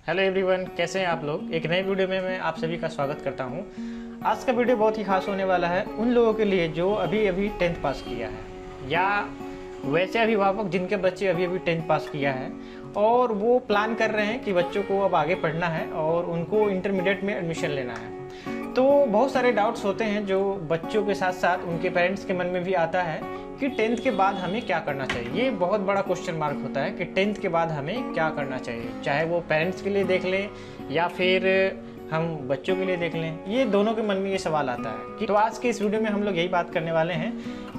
Hello everyone, कैसे हैं आप लोग। एक नए वीडियो में मैं आप सभी का स्वागत करता हूं। आज का वीडियो बहुत ही खास होने वाला है उन लोगों के लिए जो अभी अभी 10th पास किया है, या वैसे अभिभावक जिनके बच्चे अभी अभी 10th पास किया है और वो प्लान कर रहे हैं कि बच्चों को अब आगे पढ़ना है और उनको इंटरमीडिएट में एडमिशन लेना है। तो बहुत सारे डाउट्स होते हैं जो बच्चों के साथ साथ उनके पेरेंट्स के मन में भी आता है कि 10th के बाद हमें क्या करना चाहिए। ये बहुत बड़ा क्वेश्चन मार्क होता है कि 10th के बाद हमें क्या करना चाहिए, चाहे वो पेरेंट्स के लिए देख लें या फिर हम बच्चों के लिए देख लें। ये दोनों के मन में ये सवाल आता है कि तो आज के इस वीडियो में हम लोग यही बात करने वाले हैं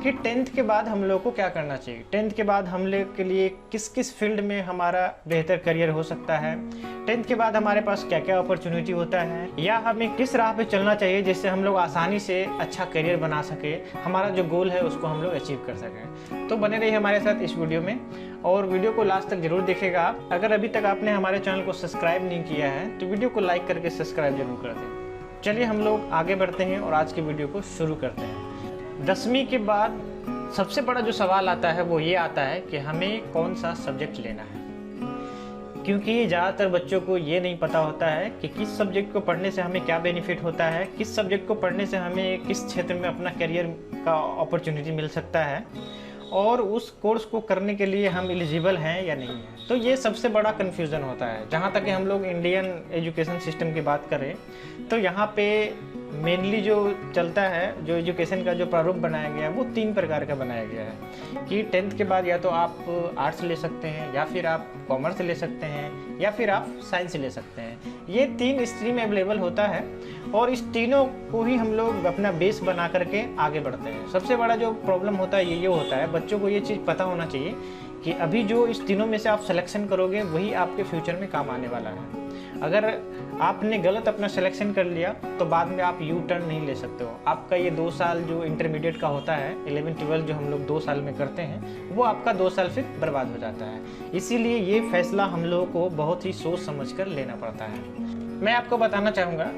कि 10th के बाद हम लोग को क्या करना चाहिए, 10th के बाद हम लोग के लिए किस किस फील्ड में हमारा बेहतर करियर हो सकता है, 10th के बाद हमारे पास क्या क्या अपॉर्चुनिटी होता है, या हमें किस राह पे चलना चाहिए जिससे हम लोग आसानी से अच्छा करियर बना सके, हमारा जो गोल है उसको हम लोग अचीव कर सकें। तो बने रहिए हमारे साथ इस वीडियो में और वीडियो को लास्ट तक जरूर देखिएगा आप। अगर अभी तक आपने हमारे चैनल को सब्सक्राइब नहीं किया है तो वीडियो को लाइक करके सब्सक्राइब जरूर कर दें। चलिए हम लोग आगे बढ़ते हैं और आज के वीडियो को शुरू करते हैं। 10वीं के बाद सबसे बड़ा जो सवाल आता है वो ये आता है कि हमें कौन सा सब्जेक्ट लेना है, क्योंकि ज़्यादातर बच्चों को ये नहीं पता होता है कि किस सब्जेक्ट को पढ़ने से हमें क्या बेनिफिट होता है, किस सब्जेक्ट को पढ़ने से हमें किस क्षेत्र में अपना करियर का अपॉर्चुनिटी मिल सकता है और उस कोर्स को करने के लिए हम एलिजिबल हैं या नहीं हैं। तो ये सबसे बड़ा कन्फ्यूज़न होता है। जहाँ तक कि हम लोग इंडियन एजुकेशन सिस्टम की बात करें तो यहाँ पे मेनली जो चलता है, जो एजुकेशन का जो प्रारूप बनाया गया है वो 3 प्रकार का बनाया गया है कि 10th के बाद या तो आप आर्ट्स ले सकते हैं, या फिर आप कॉमर्स ले सकते हैं, या फिर आप साइंस ले सकते हैं। ये 3 स्ट्रीम अवेलेबल होता है और इस तीनों को ही हम लोग अपना बेस बना करके आगे बढ़ते हैं। सबसे बड़ा जो प्रॉब्लम होता है ये होता है, बच्चों को ये चीज़ पता होना चाहिए कि अभी जो इस तीनों में से आप सिलेक्शन करोगे वही आपके फ्यूचर में काम आने वाला है। अगर आपने गलत अपना सिलेक्शन कर लिया तो बाद में आप यू टर्न नहीं ले सकते हो। आपका ये 2 साल जो इंटरमीडिएट का होता है, 11-12 जो हम लोग 2 साल में करते हैं, वो आपका 2 साल फिर बर्बाद हो जाता है। इसीलिए ये फैसला हम लोगों को बहुत ही सोच समझ कर लेना पड़ता है। मैं आपको बताना चाहूँगा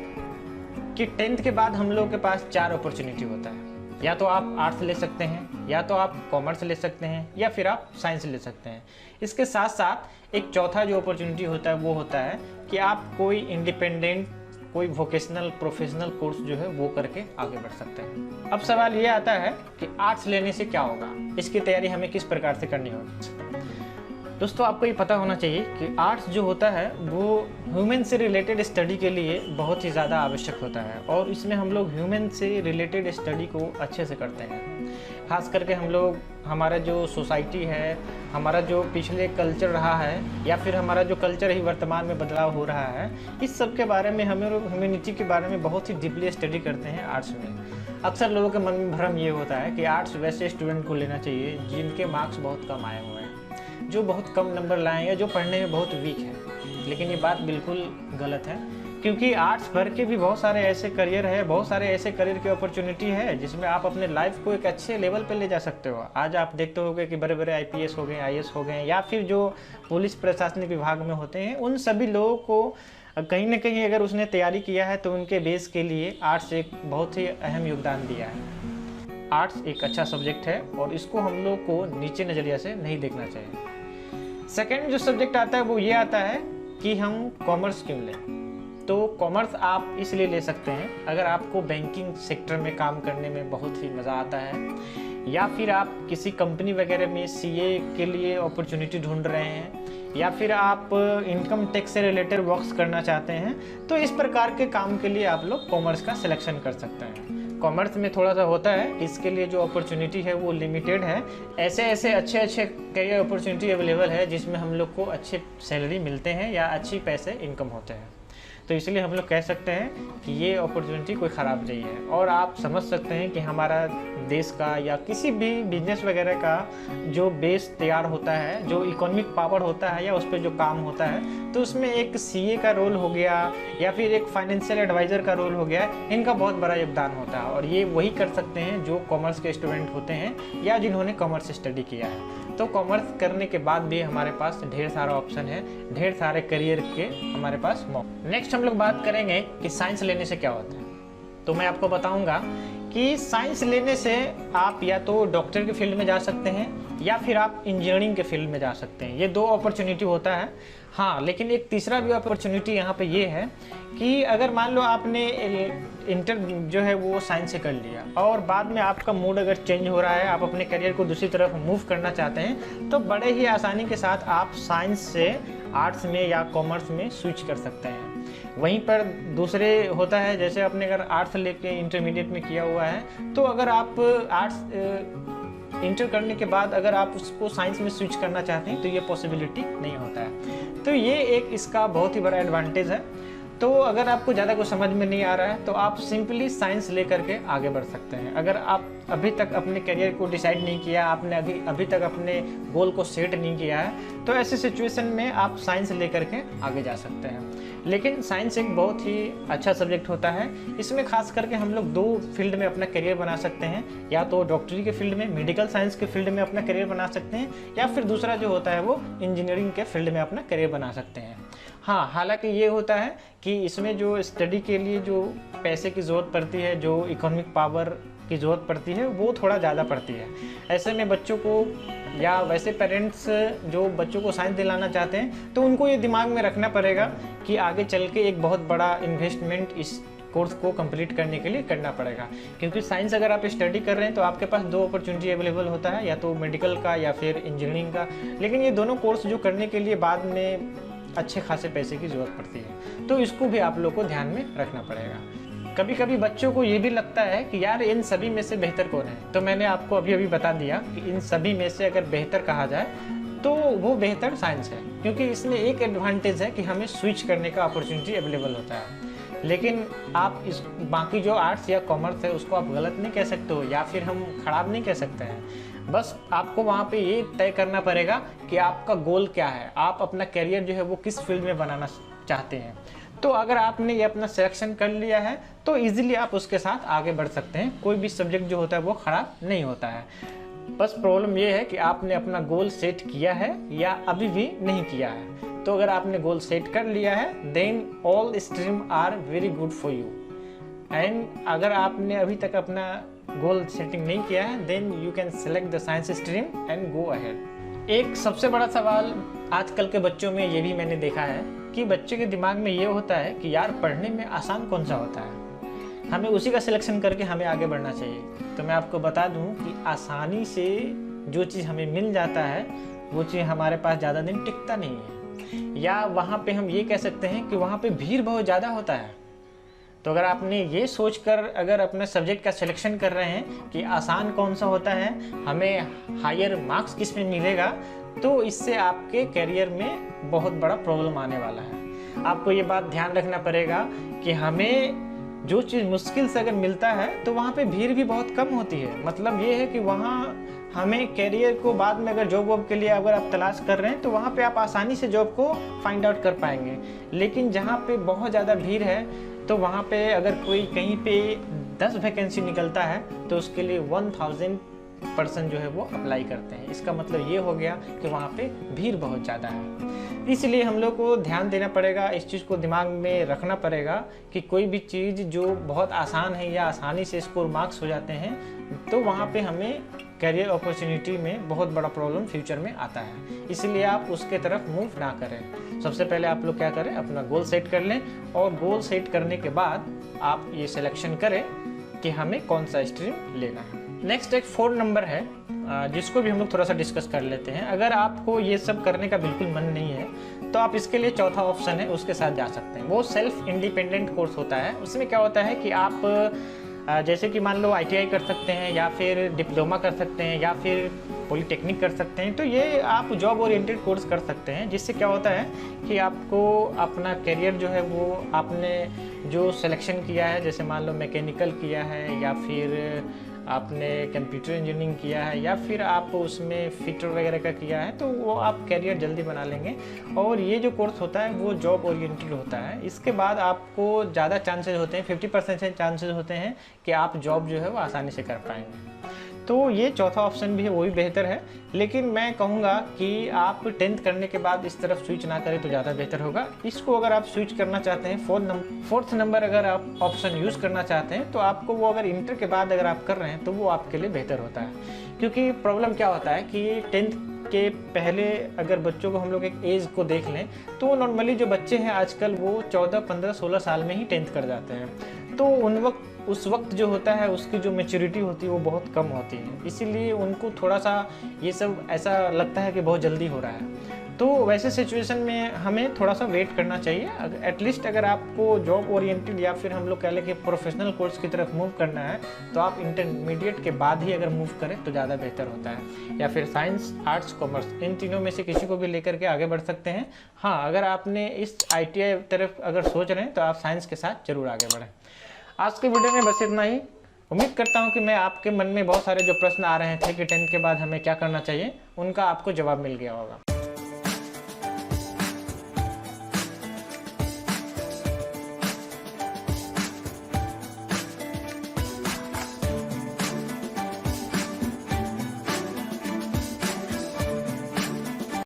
कि 10th के बाद हम लोगों के पास 4 अपॉर्चुनिटी होता है। या तो आप आर्ट्स ले सकते हैं, या तो आप कॉमर्स ले सकते हैं, या फिर आप साइंस ले सकते हैं। इसके साथ साथ एक चौथा जो अपॉर्चुनिटी होता है वो होता है कि आप कोई इंडिपेंडेंट, कोई वोकेशनल प्रोफेशनल कोर्स जो है वो करके आगे बढ़ सकते हैं। अब सवाल ये आता है कि आर्ट्स लेने से क्या होगा, इसकी तैयारी हमें किस प्रकार से करनी होगी। दोस्तों, आपको ये पता होना चाहिए कि आर्ट्स जो होता है वो ह्यूमन से रिलेटेड स्टडी के लिए बहुत ही ज़्यादा आवश्यक होता है और इसमें हम लोग ह्यूमन से रिलेटेड स्टडी को अच्छे से करते हैं। खास करके हम लोग, हमारा जो सोसाइटी है, हमारा जो पिछले कल्चर रहा है, या फिर हमारा जो कल्चर ही वर्तमान में बदलाव हो रहा है, इस सब के बारे में हमें ह्यूमैनिटी के बारे में बहुत ही डीपली स्टडी करते हैं आर्ट्स में। अक्सर लोगों के मन में भ्रम ये होता है कि आर्ट्स वैसे स्टूडेंट को लेना चाहिए जिनके मार्क्स बहुत कम आए हुए हैं, जो बहुत कम नंबर लाए हैं, जो पढ़ने में बहुत वीक है। लेकिन ये बात बिल्कुल गलत है, क्योंकि आर्ट्स भर के भी बहुत सारे ऐसे करियर है, बहुत सारे ऐसे करियर की अपॉर्चुनिटी है जिसमें आप अपने लाइफ को एक अच्छे लेवल पे ले जा सकते हो। आज आप देखते होगे कि बड़े बड़े IPS हो गए, IAS हो गए, या फिर जो पुलिस प्रशासनिक विभाग में होते हैं, उन सभी लोगों को कहीं ना कहीं अगर उसने तैयारी किया है तो उनके बेस के लिए आर्ट्स एक बहुत ही अहम योगदान दिया है। आर्ट्स एक अच्छा सब्जेक्ट है और इसको हम लोग को नीचे नज़रिया से नहीं देखना चाहिए। सेकेंड जो सब्जेक्ट आता है वो ये आता है कि हम कॉमर्स क्यों लें। तो कॉमर्स आप इसलिए ले सकते हैं अगर आपको बैंकिंग सेक्टर में काम करने में बहुत ही मज़ा आता है, या फिर आप किसी कंपनी वगैरह में CA के लिए अपॉर्चुनिटी ढूंढ रहे हैं, या फिर आप इनकम टैक्स से रिलेटेड वर्क्स करना चाहते हैं। तो इस प्रकार के काम के लिए आप लोग कॉमर्स का सिलेक्शन कर सकते हैं। कॉमर्स में थोड़ा सा होता है, इसके लिए जो अपॉर्चुनिटी है वो लिमिटेड है। ऐसे अच्छे करियर अपॉर्चुनिटी अवेलेबल है जिसमें हम लोग को अच्छे सैलरी मिलते हैं या अच्छी पैसे इनकम होते हैं। तो इसलिए हम लोग कह सकते हैं कि ये अपॉर्चुनिटी कोई ख़राब नहीं है। और आप समझ सकते हैं कि हमारा देश का या किसी भी बिजनेस वगैरह का जो बेस तैयार होता है, जो इकोनॉमिक पावर होता है या उस पर जो काम होता है, तो उसमें एक CA का रोल हो गया या फिर एक फाइनेंशियल एडवाइज़र का रोल हो गया, इनका बहुत बड़ा योगदान होता है। और ये वही कर सकते हैं जो कॉमर्स के स्टूडेंट होते हैं या जिन्होंने कॉमर्स स्टडी किया है। तो कॉमर्स करने के बाद भी हमारे पास ढेर सारा ऑप्शन है, ढेर सारे करियर के हमारे पास मौके। नेक्स्ट हम लोग बात करेंगे कि साइंस लेने से क्या होता है। तो मैं आपको बताऊंगा कि साइंस लेने से आप या तो डॉक्टर के फील्ड में जा सकते हैं या फिर आप इंजीनियरिंग के फील्ड में जा सकते हैं। ये 2 अपॉर्चुनिटी होता है। हाँ, लेकिन एक तीसरा भी अपॉर्चुनिटी यहाँ पे ये है कि अगर मान लो आपने इंटर जो है वो साइंस से कर लिया और बाद में आपका मूड अगर चेंज हो रहा है, आप अपने करियर को दूसरी तरफ मूव करना चाहते हैं, तो बड़े ही आसानी के साथ आप साइंस से आर्ट्स में या कॉमर्स में स्विच कर सकते हैं। वहीं पर दूसरे होता है, जैसे आपने अगर आर्ट्स लेके इंटरमीडिएट में किया हुआ है, तो अगर आप आर्ट्स इंटर करने के बाद अगर आप उसको साइंस में स्विच करना चाहते हैं तो ये पॉसिबिलिटी नहीं होता है। तो ये एक इसका बहुत ही बड़ा एडवांटेज है। तो अगर आपको ज़्यादा कुछ समझ में नहीं आ रहा है तो आप सिंपली साइंस लेकर के आगे बढ़ सकते हैं। अगर आप अभी तक अपने करियर को डिसाइड नहीं किया, आपने अभी तक अपने गोल को सेट नहीं किया है, तो ऐसे सिचुएशन में आप साइंस लेकर के आगे जा सकते हैं। लेकिन साइंस एक बहुत ही अच्छा सब्जेक्ट होता है। इसमें खास करके हम लोग 2 फील्ड में अपना करियर बना सकते हैं, या तो डॉक्टरी के फील्ड में, मेडिकल साइंस के फील्ड में अपना करियर बना सकते हैं, या फिर दूसरा जो होता है वो इंजीनियरिंग के फील्ड में अपना करियर बना सकते हैं। हाँ, हालांकि ये होता है कि इसमें जो स्टडी के लिए जो पैसे की ज़रूरत पड़ती है, जो इकोनॉमिक पावर की ज़रूरत पड़ती है, वो थोड़ा ज़्यादा पड़ती है। ऐसे में बच्चों को या वैसे पेरेंट्स जो बच्चों को साइंस दिलाना चाहते हैं, तो उनको ये दिमाग में रखना पड़ेगा कि आगे चल के एक बहुत बड़ा इन्वेस्टमेंट इस कोर्स को कंप्लीट करने के लिए करना पड़ेगा। क्योंकि साइंस अगर आप स्टडी कर रहे हैं तो आपके पास 2 अपॉर्चुनिटी अवेलेबल होता है, या तो मेडिकल का या फिर इंजीनियरिंग का। लेकिन ये दोनों कोर्स जो करने के लिए बाद में अच्छे खासे पैसे की ज़रूरत पड़ती है, तो इसको भी आप लोग को ध्यान में रखना पड़ेगा। कभी कभी बच्चों को ये भी लगता है कि यार इन सभी में से बेहतर कौन है, तो मैंने आपको अभी अभी बता दिया कि इन सभी में से अगर बेहतर कहा जाए तो वो बेहतर साइंस है। क्योंकि इसमें एक एडवांटेज है कि हमें स्विच करने का अपॉर्चुनिटी अवेलेबल होता है। लेकिन आप इस बाकी जो आर्ट्स या कॉमर्स है उसको आप गलत नहीं कह सकते हो, या फिर हम खराब नहीं कह सकते हैं। बस आपको वहाँ पे ये तय करना पड़ेगा कि आपका गोल क्या है, आप अपना करियर जो है वो किस फील्ड में बनाना चाहते हैं। तो अगर आपने ये अपना सिलेक्शन कर लिया है तो इजीली आप उसके साथ आगे बढ़ सकते हैं। कोई भी सब्जेक्ट जो होता है वो ख़राब नहीं होता है। बस प्रॉब्लम ये है कि आपने अपना गोल सेट किया है या अभी भी नहीं किया है। तो अगर आपने गोल सेट कर लिया है then all stream are very good for you. And अगर आपने अभी तक अपना गोल सेटिंग नहीं किया है then you can select the science stream and go ahead. एक सबसे बड़ा सवाल आजकल के बच्चों में ये भी मैंने देखा है कि बच्चे के दिमाग में ये होता है कि यार पढ़ने में आसान कौन सा होता है, हमें उसी का सिलेक्शन करके हमें आगे बढ़ना चाहिए। तो मैं आपको बता दूं कि आसानी से जो चीज़ हमें मिल जाता है वो चीज़ हमारे पास ज़्यादा दिन टिकता नहीं है, या वहाँ पे हम ये कह सकते हैं कि वहाँ पे भीड़ बहुत ज़्यादा होता है। तो अगर आपने ये सोचकर अगर अपने सब्जेक्ट का सिलेक्शन कर रहे हैं कि आसान कौन सा होता है, हमें हायर मार्क्स किस में मिलेगा, तो इससे आपके करियर में बहुत बड़ा प्रॉब्लम आने वाला है। आपको ये बात ध्यान रखना पड़ेगा कि हमें जो चीज़ मुश्किल से अगर मिलता है तो वहाँ पे भीड़ भी बहुत कम होती है। मतलब ये है कि वहाँ हमें करियर को बाद में अगर जॉब वॉब के लिए अगर आप तलाश कर रहे हैं तो वहाँ पे आप आसानी से जॉब को फाइंड आउट कर पाएंगे। लेकिन जहाँ पे बहुत ज़्यादा भीड़ है तो वहाँ पे अगर कोई कहीं पे 10 वैकेंसी निकलता है तो उसके लिए 1000% जो है वो अप्लाई करते हैं। इसका मतलब ये हो गया कि वहाँ पे भीड़ बहुत ज़्यादा है। इसलिए हम लोग को ध्यान देना पड़ेगा, इस चीज़ को दिमाग में रखना पड़ेगा कि कोई भी चीज़ जो बहुत आसान है या आसानी से स्कोर मार्क्स हो जाते हैं तो वहाँ पे हमें करियर अपॉर्चुनिटी में बहुत बड़ा प्रॉब्लम फ्यूचर में आता है। इसलिए आप उसके तरफ मूव ना करें। सबसे पहले आप लोग क्या करें, अपना गोल सेट कर लें और गोल सेट करने के बाद आप ये सिलेक्शन करें कि हमें कौन सा स्ट्रीम लेना है। नेक्स्ट एक 4 नंबर है जिसको भी हम लोग थोड़ा सा डिस्कस कर लेते हैं। अगर आपको ये सब करने का बिल्कुल मन नहीं है तो आप इसके लिए चौथा ऑप्शन है उसके साथ जा सकते हैं। वो सेल्फ इंडिपेंडेंट कोर्स होता है। उसमें क्या होता है कि आप जैसे कि मान लो ITI कर सकते हैं या फिर डिप्लोमा कर सकते हैं या फिर पॉलीटेक्निक कर सकते हैं। तो ये आप जॉब ओरिएंटेड कोर्स कर सकते हैं, जिससे क्या होता है कि आपको अपना करियर जो है वो आपने जो सिलेक्शन किया है, जैसे मान लो मैकेनिकल किया है या फिर आपने कंप्यूटर इंजीनियरिंग किया है या फिर आप उसमें फिटर वगैरह का किया है, तो वो आप करियर जल्दी बना लेंगे। और ये जो कोर्स होता है वो जॉब ओरिएंटेड होता है। इसके बाद आपको ज़्यादा चांसेस होते हैं, 50% चांसेस होते हैं कि आप जॉब जो है वो आसानी से कर पाएंगे। तो ये चौथा ऑप्शन भी है, वो भी बेहतर है। लेकिन मैं कहूँगा कि आप 10th करने के बाद इस तरफ स्विच ना करें तो ज़्यादा बेहतर होगा। इसको अगर आप स्विच करना चाहते हैं, फोर्थ नंबर अगर आप ऑप्शन यूज़ करना चाहते हैं, तो आपको वो अगर इंटर के बाद अगर आप कर रहे हैं तो वो आपके लिए बेहतर होता है। क्योंकि प्रॉब्लम क्या होता है कि 10th के पहले अगर बच्चों को हम लोग एक एज को देख लें तो नॉर्मली जो बच्चे हैं आजकल वो 14, 15, 16 साल में ही 10th कर जाते हैं। तो उस वक्त जो होता है उसकी जो मैच्योरिटी होती है वो बहुत कम होती है, इसीलिए उनको थोड़ा सा ये सब ऐसा लगता है कि बहुत जल्दी हो रहा है। तो वैसे सिचुएशन में हमें थोड़ा सा वेट करना चाहिए। एटलीस्ट अगर आपको जॉब ओरिएंटेड या फिर हम लोग कह लें कि प्रोफेशनल कोर्स की तरफ मूव करना है तो आप इंटरमीडिएट के बाद ही अगर मूव करें तो ज़्यादा बेहतर होता है। या फिर साइंस, आर्ट्स, कॉमर्स, इन तीनों में से किसी को भी लेकर के आगे बढ़ सकते हैं। हाँ, अगर आपने इस ITI तरफ अगर सोच रहे हैं तो आप साइंस के साथ जरूर आगे बढ़ें। आज के वीडियो में बस इतना ही। उम्मीद करता हूँ कि मैं आपके मन में बहुत सारे जो प्रश्न आ रहे थे कि 10th के बाद हमें क्या करना चाहिए, उनका आपको जवाब मिल गया होगा।